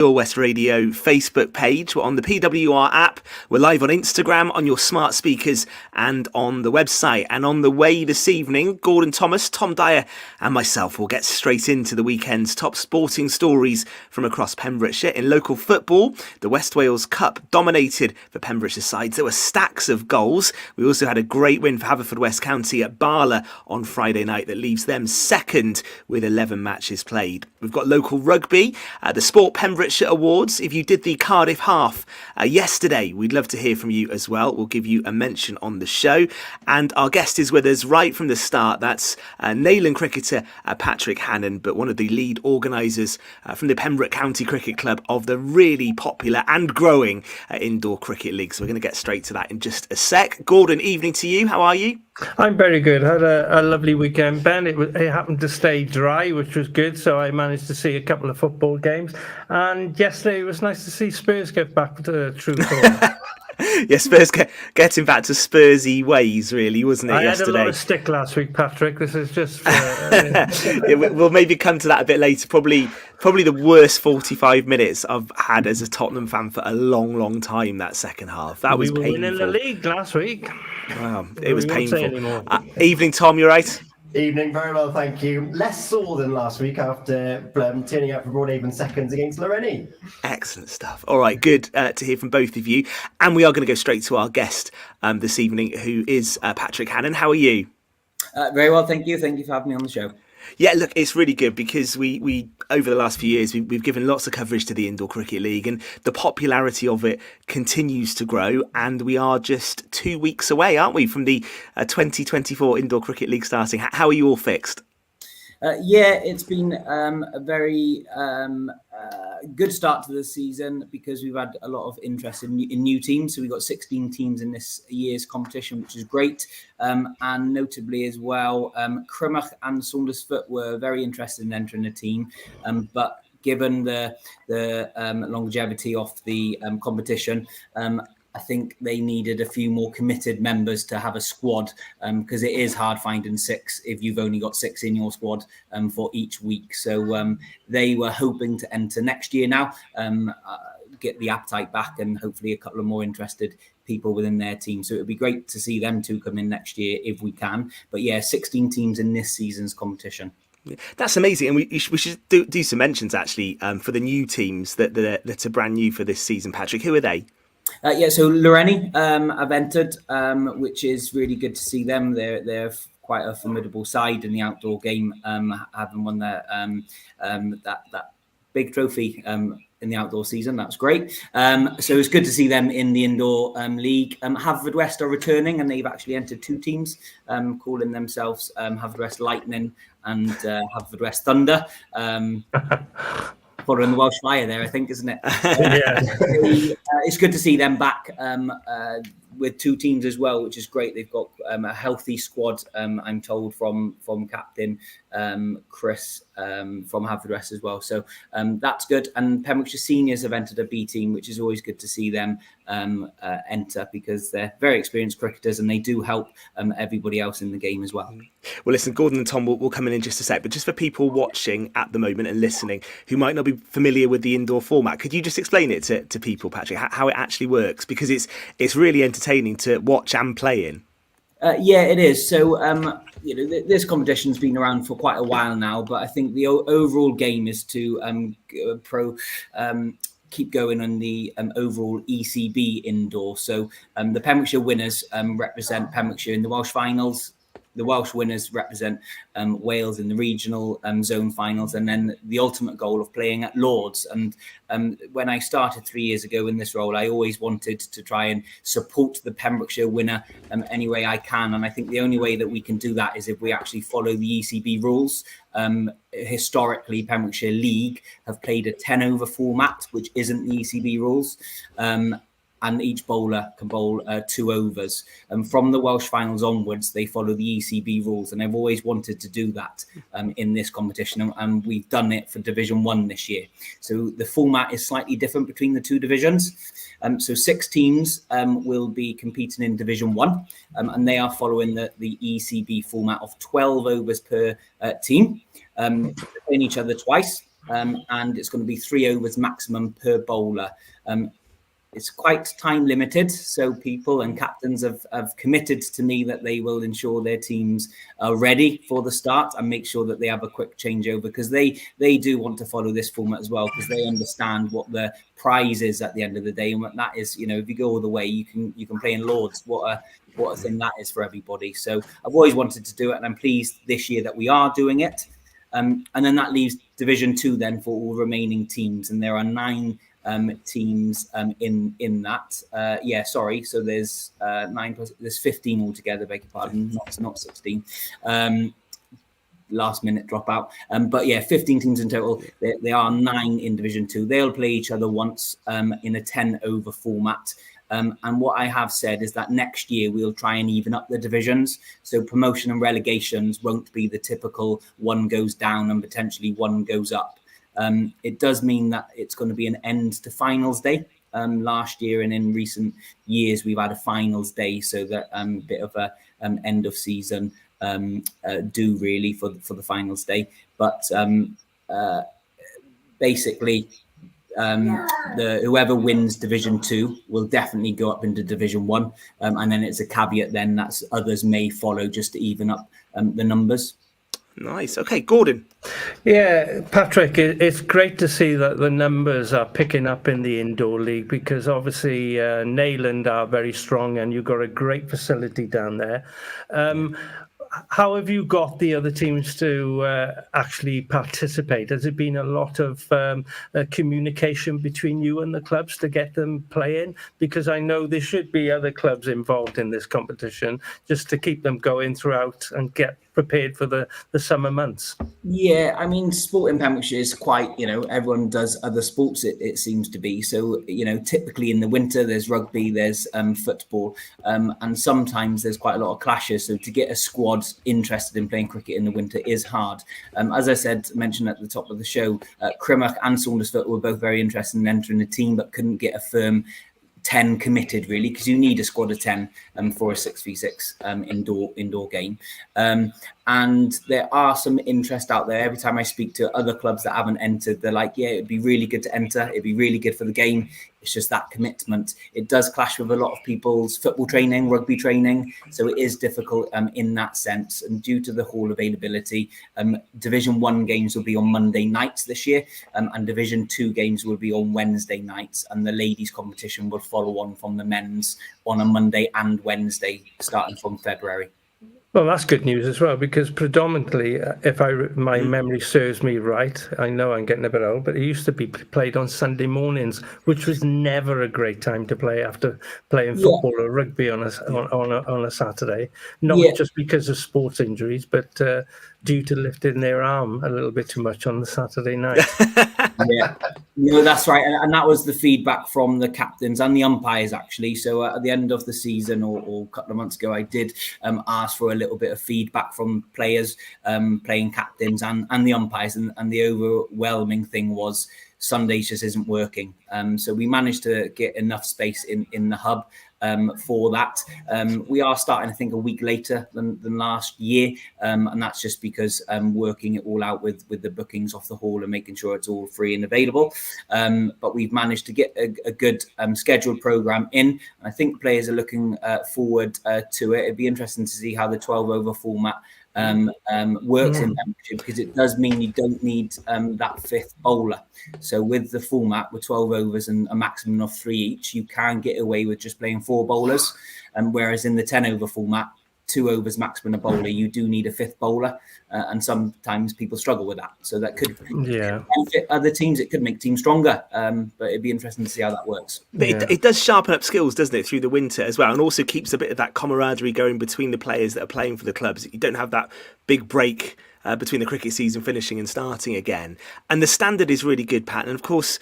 Your West Radio Facebook page. We're on the PWR app. We're live on Instagram, on your smart speakers and on the website. And on the way this evening, Gordon Thomas, Tom Dyer and myself will get straight into the weekend's top sporting stories from across Pembrokeshire. In local football, the West Wales Cup dominated the Pembrokeshire sides. There were stacks of goals. We also had a great win for Haverfordwest County at Barla on Friday night that leaves them second with 11 matches played. We've got local rugby, the Sport Pembrokeshire Awards. If you did the Cardiff half yesterday, we'd love to hear from you as well. We'll give you a mention on the show. And our guest is with us right from the start. That's Neyland cricketer Patrick Hannon, but one of the lead organisers from the Pembroke County Cricket Club of the really popular and growing Indoor Cricket League. So we're going to get straight to that in just a sec. Gordon, evening to you. How are you? I'm very good. Had a lovely weekend, Ben. It happened to stay dry, which was good, so I managed to see a couple of football games. And yesterday it was nice to see Spurs get back to the true form. Yeah, Spurs getting back to Spursy ways, really, wasn't it, yesterday? I had a lot of stick last week, Patrick. This is just for... Yeah, we'll maybe come to that a bit later. Probably the worst 45 minutes I've had as a Tottenham fan for a long, long time, that second half. That was painful. We were winning the league last week. Wow, it was painful. Evening, Tom, you right? Evening, very well, thank you. Less sore than last week after turning out for Broadhaven seconds against Loreni. Excellent stuff. All right, good to hear from both of you. And we are going to go straight to our guest this evening, who is Patrick Hannon. How are you? Very well, thank you. Thank you for having me on the show. Yeah, look, it's really good because we over the last few years, we've given lots of coverage to the Indoor Cricket League and the popularity of it continues to grow. And we are just 2 weeks away, aren't we, from the 2024 Indoor Cricket League starting. How are you all fixed? Yeah, it's been a very good start to the season because we've had a lot of interest in new teams. So we've got 16 teams in this year's competition, which is great. And notably as well, Crymych and Saundersfoot were very interested in entering the team. But given the longevity of the competition, I think they needed a few more committed members to have a squad because it is hard finding six if you've only got six in your squad for each week. So they were hoping to enter next year now, get the appetite back and hopefully a couple of more interested people within their team. So it would be great to see them two come in next year if we can. But yeah, 16 teams in this season's competition. That's amazing, and we should do some mentions actually for the new teams that are brand new for this season. Patrick, who are they? So Loreni have entered, which is really good to see them. They're quite a formidable side in the outdoor game, having won their that big trophy in the outdoor season. That's great. So it's good to see them in the indoor league. Haverfordwest are returning, and they've actually entered two teams, calling themselves Haverfordwest Lightning and Haverfordwest Thunder. Following the Welsh Fire there, I think, isn't it? Yeah. It's good to see them back with two teams as well, which is great. They've got a healthy squad, I'm told, from Captain Chris from Haverfordwest as well. So that's good. And Pembrokeshire Seniors have entered a B team, which is always good to see them enter because they're very experienced cricketers and they do help everybody else in the game as well. Well, listen, Gordon and Tom will come in just a sec, but just for people watching at the moment and listening who might not be familiar with the indoor format, could you just explain it to people, Patrick, how it actually works? Because it's really entertaining to watch and play in. Yeah, it is. So, this competition's been around for quite a while now, but I think the overall game is to keep going on the overall ECB indoor. So the Pembrokeshire winners represent Pembrokeshire in the Welsh finals. The Welsh winners represent Wales in the regional zone finals, and then the ultimate goal of playing at Lords. And when I started 3 years ago in this role, I always wanted to try and support the Pembrokeshire winner any way I can. And I think the only way that we can do that is if we actually follow the ECB rules. Historically, Pembrokeshire League have played a 10-over format, which isn't the ECB rules. And each bowler can bowl 2 overs. And from the Welsh finals onwards, they follow the ECB rules. And I've always wanted to do that in this competition. And we've done it for Division 1 this year. So the format is slightly different between the two divisions. So 6 teams will be competing in Division 1. And they are following the ECB format of 12 overs per team. Playing each other twice. and it's going to be 3 overs maximum per bowler. It's quite time limited, so people and captains have committed to me that they will ensure their teams are ready for the start and make sure that they have a quick changeover, because they do want to follow this format as well, because they understand what the prize is at the end of the day, and what that is. If you go all the way, you can play in Lords. What a thing that is for everybody. So I've always wanted to do it, and I'm pleased this year that we are doing it. And then that leaves Division 2 then for all remaining teams, and there are 9 teams in that. So there's 9 plus, there's 15 altogether, beg your pardon, not 16. Last minute dropout. But 15 teams in total. There are 9 in Division 2. They'll play each other once in a 10 over format. And what I have said is that next year we'll try and even up the divisions. So promotion and relegations won't be the typical one goes down and potentially one goes up. It does mean that it's going to be an end to finals day. Last year and in recent years, we've had a finals day, so that bit of a end of season do really for the finals day. But basically, whoever wins Division 2 will definitely go up into Division 1, and then it's a caveat then that others may follow just to even up the numbers. Nice. Okay, Gordon. Yeah, Patrick, it's great to see that the numbers are picking up in the indoor league, because obviously Neyland are very strong and you've got a great facility down there. How have you got the other teams to actually participate? Has it been a lot of communication between you and the clubs to get them playing? Because I know there should be other clubs involved in this competition just to keep them going throughout and get prepared for the summer months. Yeah, I mean, sport in Pembrokeshire is quite, everyone does other sports, it seems to be. So, typically in the winter, there's rugby, there's football, and sometimes there's quite a lot of clashes. So to get a squad interested in playing cricket in the winter is hard. As I mentioned at the top of the show, Crimmock and Saundersfoot were both very interested in entering the team, but couldn't get a firm 10 committed, really, because you need a squad of 10 for a 6v6 indoor game. And there are some interest out there. Every time I speak to other clubs that haven't entered, they're like, yeah, it'd be really good to enter. It'd be really good for the game. It's just that commitment. It does clash with a lot of people's football training, rugby training. So it is difficult in that sense. And due to the hall availability, Division 1 games will be on Monday nights this year, and Division 2 games will be on Wednesday nights. And the ladies' competition will follow on from the men's on a Monday and Wednesday, starting from February. Well, that's good news as well, because predominantly, if my memory serves me right, I know I'm getting a bit old, but it used to be played on Sunday mornings, which was never a great time to play after playing football or rugby on a Saturday. Not just because of sports injuries, but due to lifting their arm a little bit too much on the Saturday night. That's right. And that was the feedback from the captains and the umpires, actually. So at the end of the season or a couple of months ago, I did ask for a little bit of feedback from players, playing captains and the umpires. And the overwhelming thing was Sundays just isn't working. So we managed to get enough space in the hub for that. We are starting, I think, a week later than last year, and that's just because working it all out with the bookings off the hall and making sure it's all free and available. But we've managed to get a good scheduled program in, and I think players are looking forward to it. It'd be interesting to see how the 12 over format works in Pembrokeshire, because it does mean you don't need that fifth bowler. So with the format with 12 overs and a maximum of 3 each, you can get away with just playing 4 bowlers, whereas in the 10 over format, 2 overs maximum a bowler, you do need a fifth bowler, and sometimes people struggle with that. So that could benefit other teams. It could make teams stronger, but it'd be interesting to see how that works. But it does sharpen up skills, doesn't it, through the winter as well, and also keeps a bit of that camaraderie going between the players that are playing for the clubs. You don't have that big break between the cricket season finishing and starting again. And the standard is really good, Pat. And of course,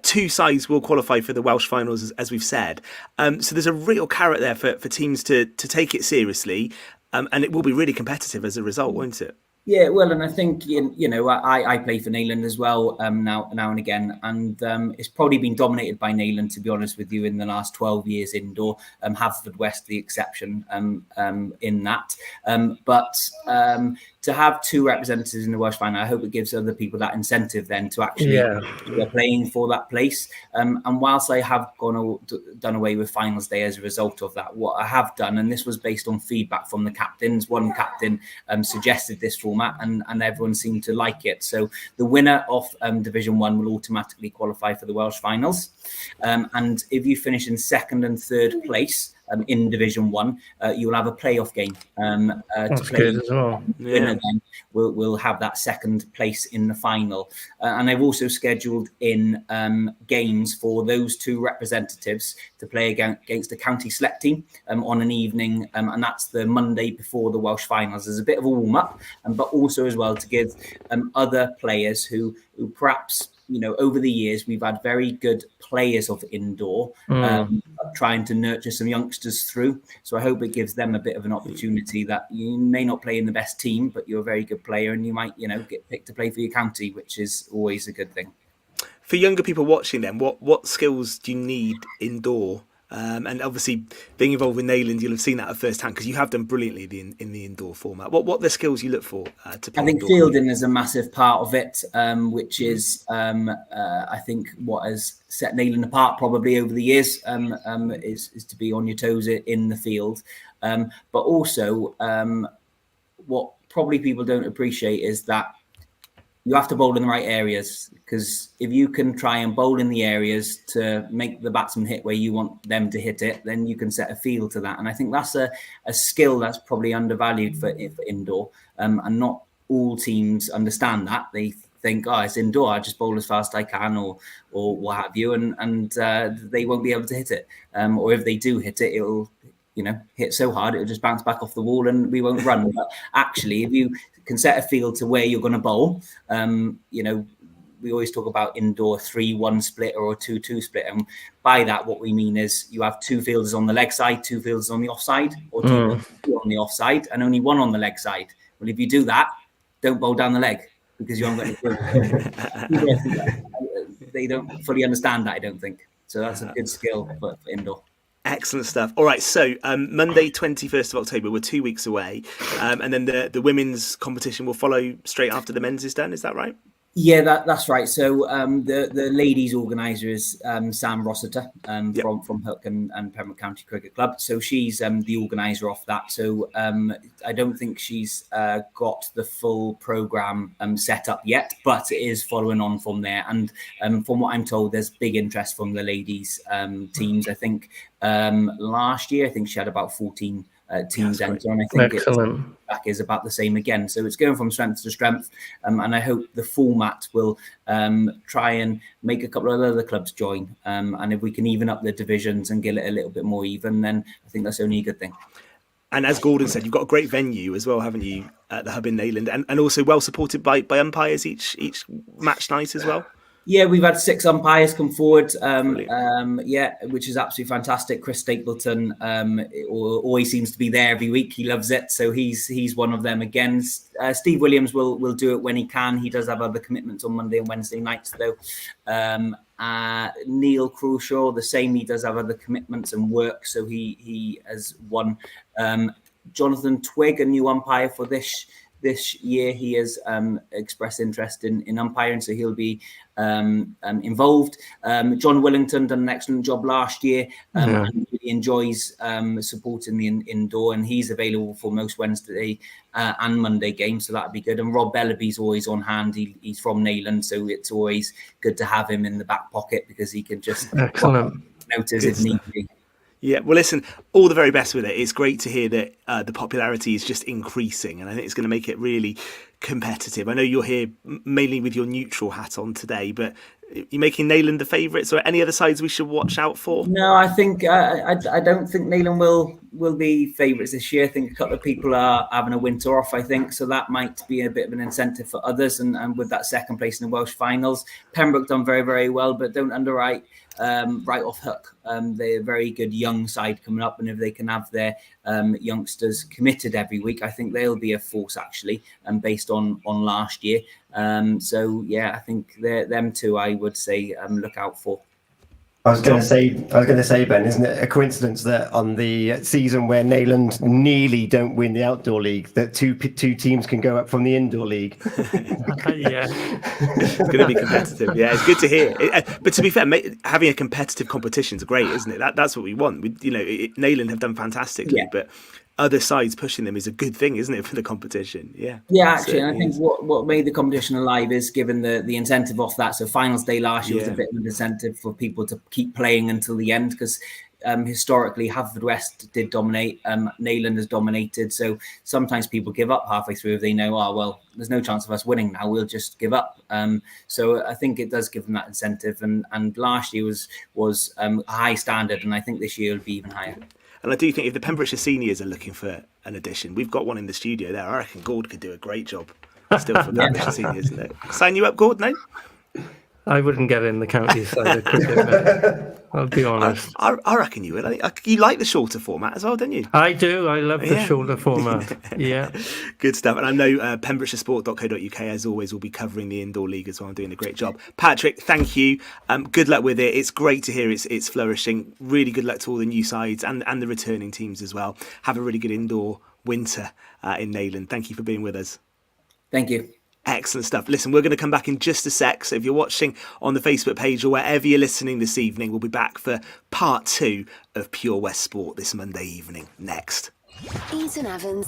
2 sides will qualify for the Welsh finals, as we've said. So there's a real carrot there for teams to take it seriously. And it will be really competitive as a result, won't it? Yeah, well, and I think I play for Neyland as well now and again, and it's probably been dominated by Neyland, to be honest with you, in the last 12 years indoor. Haverfordwest the exception in that, but to have two representatives in the Welsh final, I hope it gives other people that incentive then to actually be playing for that place. And whilst I have done away with finals day as a result of that, what I have done, and this was based on feedback from the captains, one captain suggested this format, and everyone seemed to like it. So the winner of Division 1 will automatically qualify for the Welsh finals. And if you finish in second and third place in Division 1, you will have a playoff game That's to play. good as well. Winner then will have that second place in the final. And I've also scheduled in games for those two representatives to play against the county select team on an evening, and that's the Monday before the Welsh finals. There's a bit of a warm-up, but also as well to give other players who perhaps, over the years, we've had very good players of indoor trying to nurture some youngsters through. So I hope it gives them a bit of an opportunity that you may not play in the best team, but you're a very good player and you might, get picked to play for your county, which is always a good thing. For younger people watching then, what skills do you need indoor? And obviously, being involved with Neyland, you'll have seen that at first hand because you have done brilliantly in the indoor format. What are the skills you look for to play? I think indoor? fielding is a massive part of it, which is, I think, what has set Neyland apart probably over the years, is to be on your toes in the field. But also, what probably people don't appreciate is that you have to bowl in the right areas, because if you can try and bowl in the areas to make the batsman hit where you want them to hit it, then you can set a field to that. And I think that's a skill that's probably undervalued for indoor, and not all teams understand that. They think, it's indoor, I just bowl as fast as I can, or what have you, and they won't be able to hit it. Or if they do hit it, it'll hit so hard it'll just bounce back off the wall and we won't run. But actually, if you can set a field to where you're going to bowl, we always talk about indoor 3-1 split or a 2-2 split, and by that what we mean is you have two fielders on the leg side, two fielders on the offside, or two on the offside and only one on the leg side. Well, if you do that, don't bowl down the leg, because you haven't got any field. They don't fully understand that, I don't think. So that's a good skill for indoor. Excellent stuff. All right, so Monday, 21st of October, we're 2 weeks away, and then the women's competition will follow straight after the men's is done. Is that right? Yeah, that's right. So the ladies' organiser is Sam Rossiter from Hook and Pembroke County Cricket Club. So she's the organiser of that. So I don't think she's got the full programme set up yet, but it is following on from there. And from what I'm told, there's big interest from the ladies' teams. I think last year, I think she had about 14 teams enter, and I think it is about the same again. So it's going from strength to strength, and I hope the format will try and make a couple of other clubs join, and if we can even up the divisions and get it a little bit more even, then I think that's only a good thing. And as Gordon said, you've got a great venue as well, haven't you, at the Hub in Neyland, and also well supported by umpires each match night as well. Yeah, we've had 6 umpires come forward, which is absolutely fantastic. Chris Stapleton always seems to be there every week. He loves it, so he's one of them again. Steve Williams will do it when he can. He does have other commitments on Monday and Wednesday nights, though. Neil Crucial, the same. He does have other commitments and work, so he has won. Jonathan Twigg, a new umpire for this year, he has expressed interest in umpiring, so he'll be involved. John Willington done an excellent job last year, and really enjoys supporting the indoor, and he's available for most Wednesday and Monday games, so that'd be good. And Rob Bellaby's always on hand. He's from Neyland, so it's always good to have him in the back pocket, because he can just notice if need be. Yeah, well, listen, all the very best with it. It's great to hear that the popularity is just increasing, and I think it's going to make it really competitive. I know you're here mainly with your neutral hat on today, but you're making Neyland the favourites, or any other sides we should watch out for? No, I think I don't think Neyland will be favourites this year. I think a couple of people are having a winter off, I think, so that might be a bit of an incentive for others. And with that second place in the Welsh finals, Pembroke done very, very well, but don't underwrite right off Hook. They're a very good young side coming up, and if they can have their youngsters committed every week. I think they'll be a force actually, based on last year. So yeah, I think them two I would say look out for. I was going to say, Ben, isn't it a coincidence that on the season where Neyland nearly don't win the outdoor league, that two teams can go up from the indoor league? Yeah, It's going to be competitive. Yeah, it's good to hear. But to be fair, having a competitive competition is great, isn't it? That's what we want. Neyland have done fantastically, but other sides pushing them is a good thing, isn't it, for the competition? Yeah. Yeah, actually, and I think what made the competition alive is given the incentive off that. So finals day last year was a bit of an incentive for people to keep playing until the end, because historically Haverfordwest did dominate, Neyland has dominated. So sometimes people give up halfway through if they know, oh, well, there's no chance of us winning now, we'll just give up. So I think it does give them that incentive. And last year was a high standard, and I think this year will be even higher. And I do think if the Pembrokeshire seniors are looking for an addition, we've got one in the studio there. I reckon Gord could do a great job still for Pembrokeshire seniors, isn't it? Sign you up, Gord, no? I wouldn't get in the county side of cricket, but I'll be honest. I reckon you would. You like the shorter format as well, don't you? I do. I love the shorter format. Yeah. Good stuff. And I know pembrokeshiresport.co.uk, as always, will be covering the indoor league as well and doing a great job. Patrick, thank you. Good luck with it. It's great to hear it's flourishing. Really good luck to all the new sides and the returning teams as well. Have a really good indoor winter in Neyland. Thank you for being with us. Thank you. Excellent stuff. Listen, we're going to come back in just a sec. So if you're watching on the Facebook page or wherever you're listening this evening, we'll be back for part 2 of Pure West Sport this Monday evening. Next. Eaton-Evans.